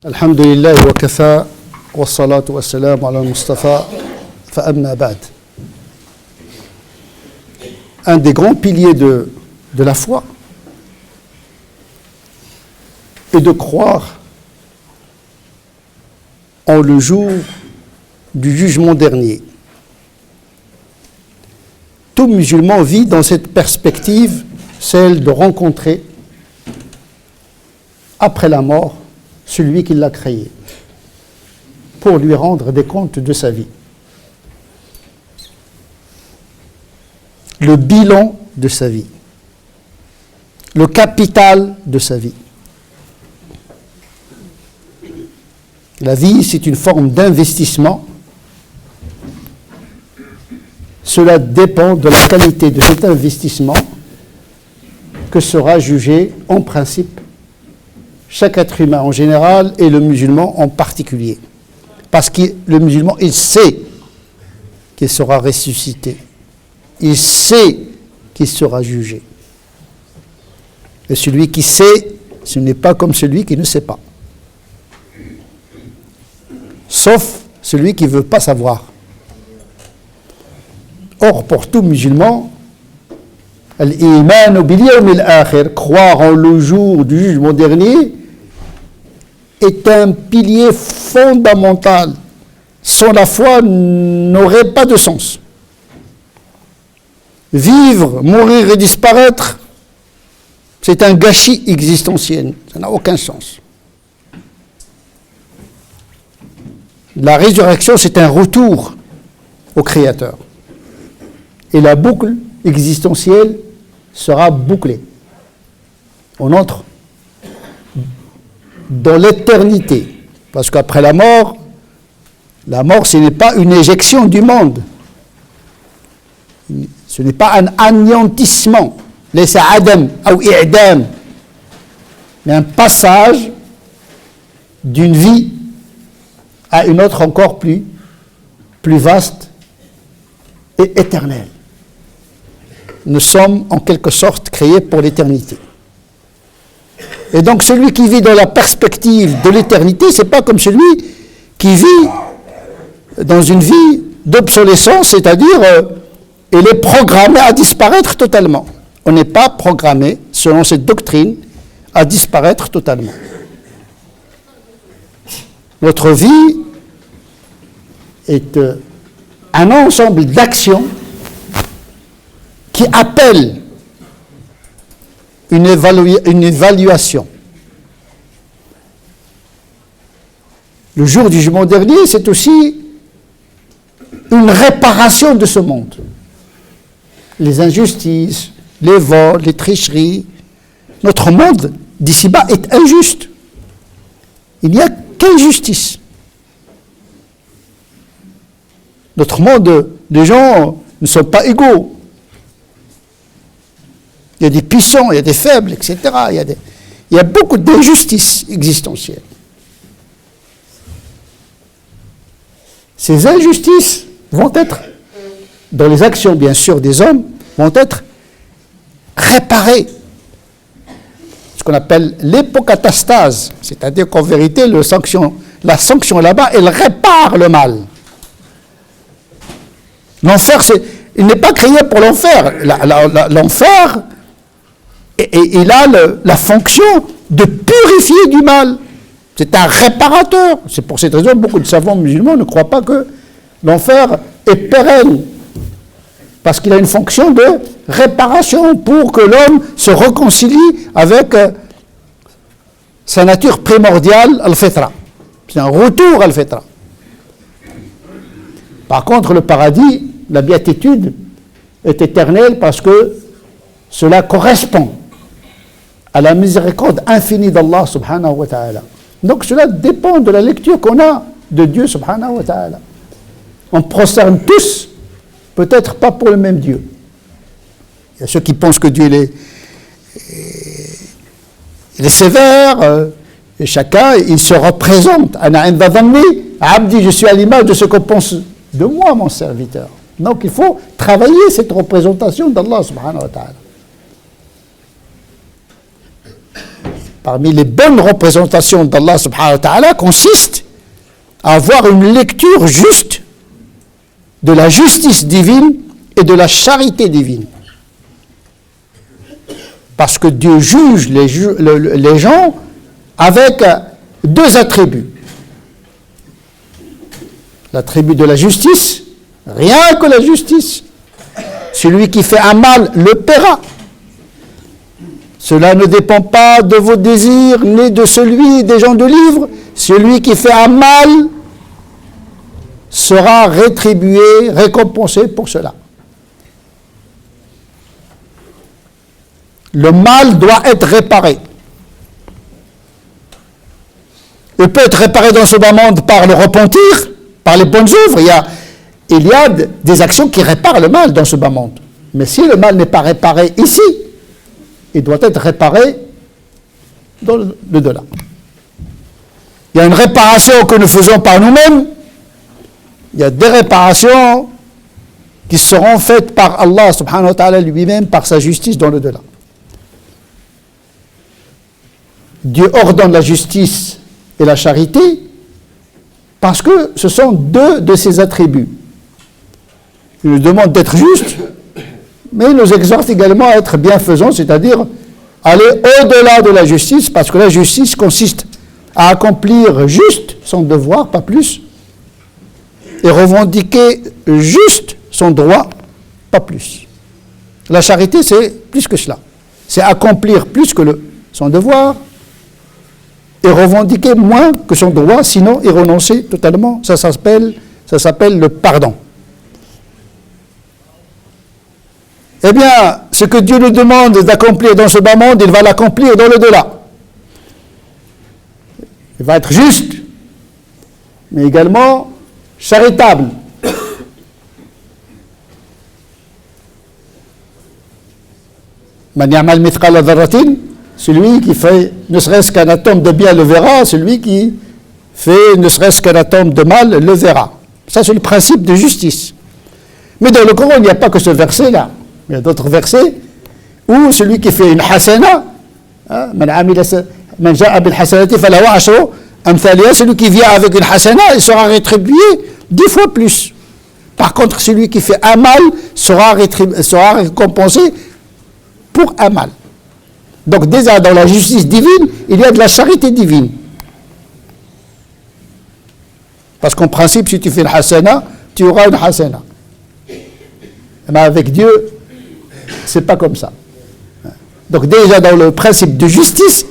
الحمد لله وكفى والصلاة والسلام على المصطفى فأما بعد. Un des grands piliers de la foi est de croire en le jour du jugement dernier. Tout musulman vit dans cette perspective, celle de rencontrer après la mort celui qui l'a créé, pour lui rendre des comptes de sa vie. Le bilan de sa vie, le capital de sa vie. La vie, c'est une forme d'investissement. Cela dépend de la qualité de cet investissement que sera jugé en principe chaque être humain en général et le musulman en particulier. Parce que le musulman, il sait qu'il sera ressuscité. Il sait qu'il sera jugé. Et celui qui sait, ce n'est pas comme celui qui ne sait pas. Sauf celui qui ne veut pas savoir. Or, pour tout musulman, al-iman bil yawm al-akhir, croire en le jour du jugement dernier, est un pilier fondamental. Sans la foi n'aurait pas de sens. Vivre, mourir et disparaître, c'est un gâchis existentiel. Ça n'a aucun sens. La résurrection, c'est un retour au Créateur. Et la boucle existentielle sera bouclée. On entre dans l'éternité. Parce qu'après la mort, ce n'est pas une éjection du monde. Ce n'est pas un anéantissement. Laysa adam ou i'dam. Mais un passage d'une vie à une autre encore plus vaste et éternelle. Nous sommes en quelque sorte créés pour l'éternité. Et donc celui qui vit dans la perspective de l'éternité, c'est pas comme celui qui vit dans une vie d'obsolescence, c'est-à-dire il est programmé à disparaître totalement. On n'est pas programmé, selon cette doctrine, à disparaître totalement. Notre vie est un ensemble d'actions qui appellent une évaluation. Le jour du jugement dernier, c'est aussi une réparation de ce monde. Les injustices, les vols, les tricheries. Notre monde d'ici-bas est injuste. Il n'y a qu'injustice. Notre monde, les gens ne sont pas égaux. Il y a des puissants, il y a des faibles, etc. Il y a beaucoup d'injustices existentielles. Ces injustices vont être, dans les actions bien sûr des hommes, vont être réparées. Ce qu'on appelle l'hypocatastase, c'est-à-dire qu'en vérité, la sanction là-bas, elle répare le mal. L'enfer, il n'est pas créé pour l'enfer. L'enfer, et il a la fonction de purifier du mal. C'est un réparateur. C'est pour cette raison que beaucoup de savants musulmans ne croient pas que l'enfer est pérenne. Parce qu'il a une fonction de réparation pour que l'homme se réconcilie avec sa nature primordiale, al-fitra. C'est un retour al-fitra. Par contre, le paradis, la béatitude, est éternelle parce que cela correspond à la miséricorde infinie d'Allah subhanahu wa ta'ala. Donc cela dépend de la lecture qu'on a de Dieu subhanahu wa ta'ala. On prosterne tous, peut-être pas pour le même Dieu. Il y a ceux qui pensent que Dieu il est sévère, et chacun, il se représente. Ana inda dhanni abdi, je suis à l'image de ce qu'on pense de moi, mon serviteur. Donc il faut travailler cette représentation d'Allah subhanahu wa ta'ala. parmi les bonnes représentations d'Allah subhanahu wa ta'ala consiste à avoir une lecture juste de la justice divine et de la charité divine. Parce que Dieu juge les gens avec deux attributs. L'attribut de la justice, rien que la justice. Celui qui fait un mal le paiera. Cela ne dépend pas de vos désirs, ni de celui des gens de livre. Celui qui fait un mal sera rétribué, récompensé pour cela. Le mal doit être réparé. Il peut être réparé dans ce bas monde par le repentir, par les bonnes œuvres. Il y a des actions qui réparent le mal dans ce bas monde. Mais si le mal n'est pas réparé ici, il doit être réparé dans le delà. Il y a une réparation que nous faisons par nous-mêmes. Il y a des réparations qui seront faites par Allah subhanahu wa ta'ala lui-même, par sa justice dans le delà. Dieu ordonne la justice et la charité parce que ce sont deux de ses attributs. Il nous demande d'être juste, mais il nous exhorte également à être bienfaisant, c'est-à-dire aller au-delà de la justice, parce que la justice consiste à accomplir juste son devoir, pas plus, et revendiquer juste son droit, pas plus. La charité, c'est plus que cela. C'est accomplir plus que son devoir et revendiquer moins que son droit, sinon y renoncer totalement. Ça s'appelle le pardon. Eh bien, ce que Dieu nous demande d'accomplir dans ce bas monde, il va l'accomplir dans le delà. Il va être juste, mais également charitable. Man ya'mal mithqala dharratin, celui qui fait ne serait-ce qu'un atome de bien le verra, celui qui fait ne serait-ce qu'un atome de mal le verra. Ça, c'est le principe de justice. Mais dans le Coran, il n'y a pas que ce verset-là. Il y a d'autres versets où celui qui fait une hasana, man ja'a bil hasanati falahu ashru amthaliha, celui qui vient avec une hasana, il sera rétribué 10 fois plus. Par contre, celui qui fait un mal sera récompensé pour un mal. Donc déjà dans la justice divine, il y a de la charité divine. Parce qu'en principe, si tu fais une hasana, tu auras une hasana. Mais avec Dieu, c'est pas comme ça. Donc déjà dans le principe de justice,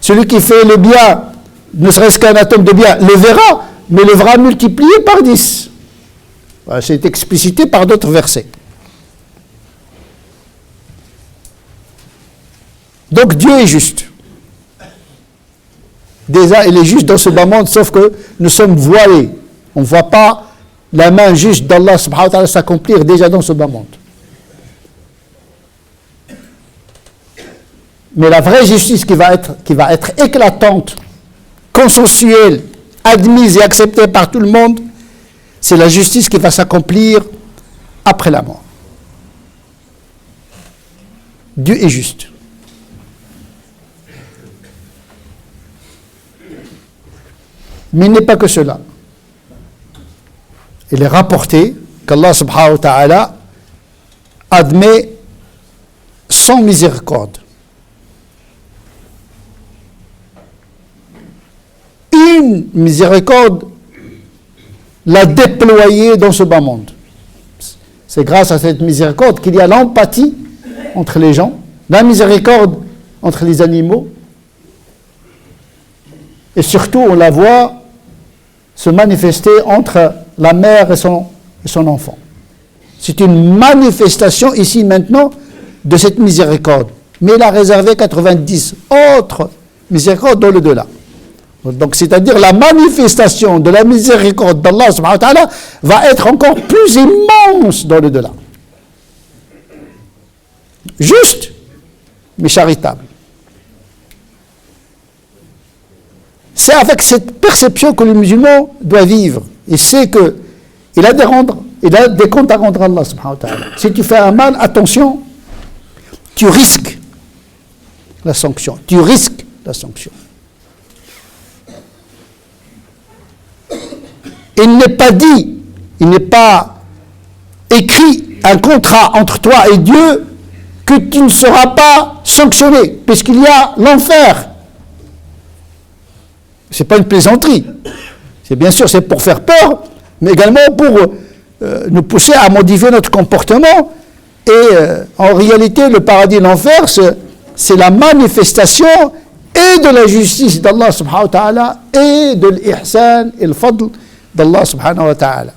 celui qui fait le bien, ne serait-ce qu'un atome de bien, le verra, mais le verra multiplié par 10. Voilà, c'est explicité par d'autres versets. Donc Dieu est juste. Déjà, il est juste dans ce bas monde, sauf que nous sommes voilés. On ne voit pas la main juste d'Allah subhanahu wa ta'ala s'accomplir déjà dans ce bas monde. Mais la vraie justice qui va être éclatante, consensuelle, admise et acceptée par tout le monde, c'est la justice qui va s'accomplir après la mort. Dieu est juste. Mais il n'est pas que cela. Il est rapporté qu'Allah subhanahu wa ta'ala admet sans miséricorde. Une miséricorde l'a déployée dans ce bas monde. C'est grâce à cette miséricorde qu'il y a l'empathie entre les gens, la miséricorde entre les animaux, et surtout on la voit se manifester entre la mère et son enfant. C'est une manifestation ici maintenant de cette miséricorde. Mais il a réservé 90 autres miséricordes dans le delà. Donc c'est-à-dire la manifestation de la miséricorde d'Allah subhanahu wa ta'ala va être encore plus immense dans le delà. Juste, mais charitable. C'est avec cette perception que le musulman doit vivre. Il sait qu'il a des comptes à rendre à Allah subhanahu wa ta'ala. Si tu fais un mal, attention, tu risques la sanction. Tu risques la sanction. Il n'est pas dit, il n'est pas écrit un contrat entre toi et Dieu que tu ne seras pas sanctionné, puisqu'il y a l'enfer. Ce n'est pas une plaisanterie. C'est bien sûr, c'est pour faire peur, mais également pour nous pousser à modifier notre comportement. Et en réalité, le paradis et l'enfer, c'est la manifestation et de la justice d'Allah subhanahu wa ta'ala et de l'ihsan et le fadl d'Allah subhanahu wa ta'ala.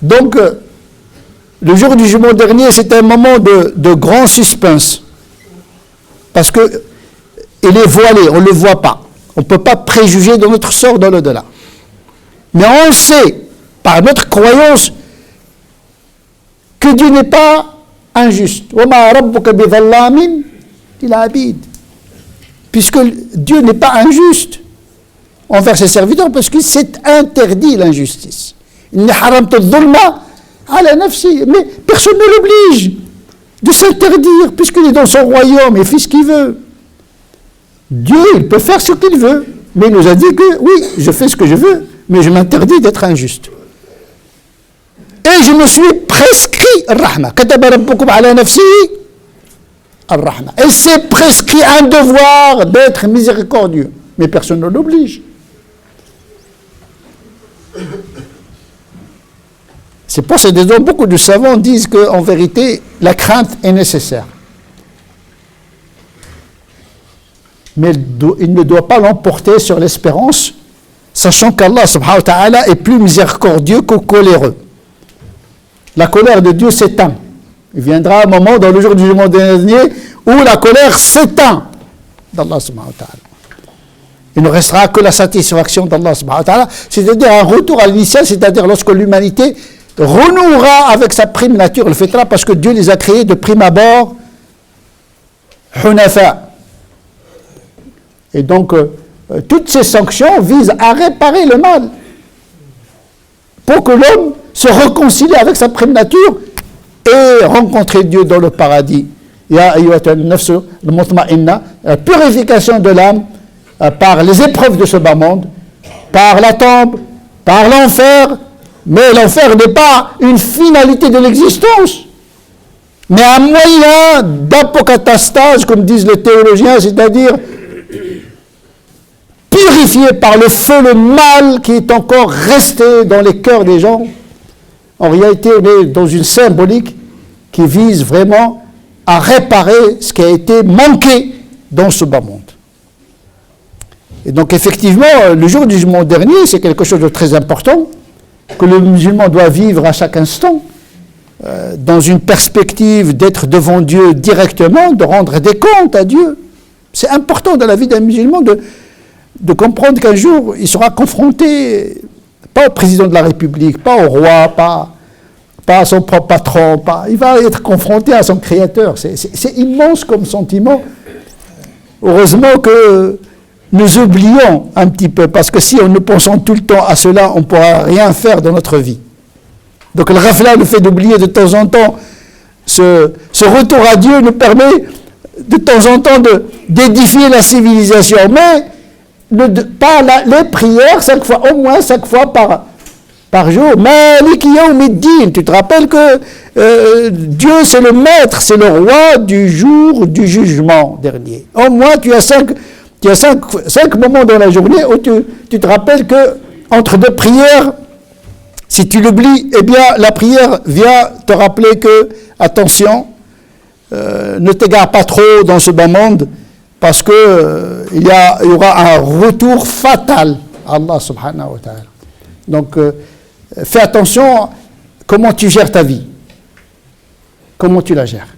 Donc, le jour du jugement dernier, c'est un moment de grand suspense. Parce que il est voilé, on ne le voit pas. On ne peut pas préjuger de notre sort dans l'au-delà. Mais on sait, par notre croyance, que Dieu n'est pas injuste. Puisque Dieu n'est pas injuste envers ses serviteurs, parce qu'il s'est interdit l'injustice. Mais personne ne l'oblige de s'interdire, puisqu'il est dans son royaume, il fait ce qu'il veut. Dieu, il peut faire ce qu'il veut, mais il nous a dit que, oui, je fais ce que je veux, mais je m'interdis d'être injuste. Et je me suis prescrit al-Rahma. Et c'est prescrit un devoir d'être miséricordieux, mais personne ne l'oblige. C'est pour cette raison beaucoup de savants disent qu'en vérité, la crainte est nécessaire. Mais il ne doit pas l'emporter sur l'espérance, sachant qu'Allah subhanahu wa ta'ala est plus miséricordieux que coléreux. La colère de Dieu s'éteint. Il viendra un moment dans le jour du jugement dernier où la colère s'éteint d'Allah subhanahu wa ta'ala. Il ne restera que la satisfaction d'Allah subhanahu wa ta'ala, c'est-à-dire un retour à l'initial, c'est-à-dire lorsque l'humanité renouera avec sa prime nature, le fitra, parce que Dieu les a créés de prime abord hunafa. Et donc, toutes ces sanctions visent à réparer le mal pour que l'homme se réconcilie avec sa prime nature et rencontrer Dieu dans le paradis. Ya ayyuhatan nafsu al-mutma'inna, la purification de l'âme par les épreuves de ce bas monde, par la tombe, par l'enfer. Mais l'enfer n'est pas une finalité de l'existence, mais un moyen d'apocatastase, comme disent les théologiens, c'est-à-dire purifié par le feu le mal qui est encore resté dans les cœurs des gens. En réalité, on est dans une symbolique qui vise vraiment à réparer ce qui a été manqué dans ce bas monde. Et donc effectivement, le jour du jugement dernier, c'est quelque chose de très important, que le musulman doit vivre à chaque instant, dans une perspective d'être devant Dieu directement, de rendre des comptes à Dieu. C'est important dans la vie d'un musulman de comprendre qu'un jour, il sera confronté, pas au président de la République, pas au roi, pas à son propre patron, il va être confronté à son Créateur. C'est immense comme sentiment. Heureusement que nous oublions un petit peu, parce que si nous pensons tout le temps à cela, on ne pourra rien faire dans notre vie. Donc le ghafla, le fait d'oublier de temps en temps, ce retour à Dieu nous permet de temps en temps d'édifier la civilisation, mais les prières, au moins 5 fois par jour. Malik yawmiddin, tu te rappelles que Dieu c'est le maître, c'est le roi du jour du jugement dernier. Au moins tu as 5 moments dans la journée où tu te rappelles que entre 2 prières, si tu l'oublies, eh bien la prière vient te rappeler que, attention, ne t'égare pas trop dans ce bas monde, parce que il y aura un retour fatal à Allah subhanahu wa ta'ala. Donc, fais attention comment tu gères ta vie. Comment tu la gères?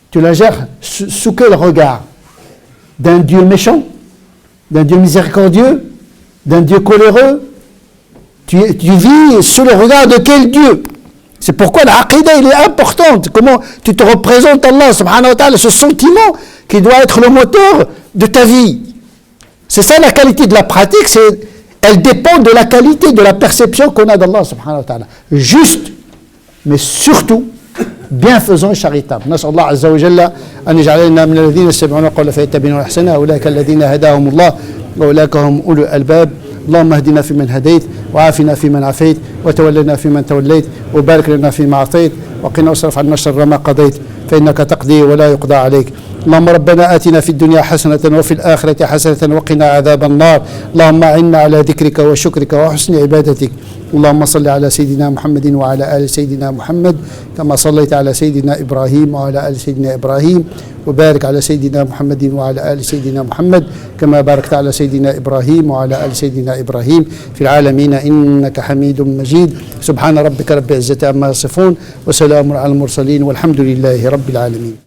Tu la gères sous quel regard? D'un Dieu méchant? D'un Dieu miséricordieux? D'un Dieu coléreux? Tu vis sous le regard de quel Dieu? C'est pourquoi la aqidah, elle est importante. Comment tu te représentes Allah subhanahu wa ta'ala, ce sentiment qui doit être le moteur de ta vie. C'est ça la qualité de la pratique, c'est elle dépend de la qualité de la perception qu'on a d'Allah subhanahu wa ta'ala. Juste, mais surtout, bienfaisant et charitable. نسأل الله عز وجل أن يجعلنا من الذين يستمعون القول فيتبعون أحسنه أولئك الذين هداهم الله وأولئك هم أولو الألباب. اللهم اهدنا فيمن هديت وعافنا فيمن عافيت وتولنا فيمن توليت وبارك لنا فيما أعطيت وقنا واصرف عنا شر ما قضيت فإنك تقضي ولا يقضى عليك. اللهم ربنا آتنا في الدنيا حسنة وفي الآخرة حسنة وقنا عذاب النار. اللهم أعنا على ذكرك وشكرك وحسن عبادتك. اللهم صل على سيدنا محمد وعلى آل سيدنا محمد كما صليت على سيدنا إبراهيم وعلى آل سيدنا إبراهيم وبارك على سيدنا محمد وعلى آل سيدنا محمد كما باركت على سيدنا إبراهيم وعلى آل سيدنا إبراهيم في العالمين إنك حميد مجيد. سبحان ربك رب العزة عما يصفون وسلام على المرسلين والحمد لله رب العالمين.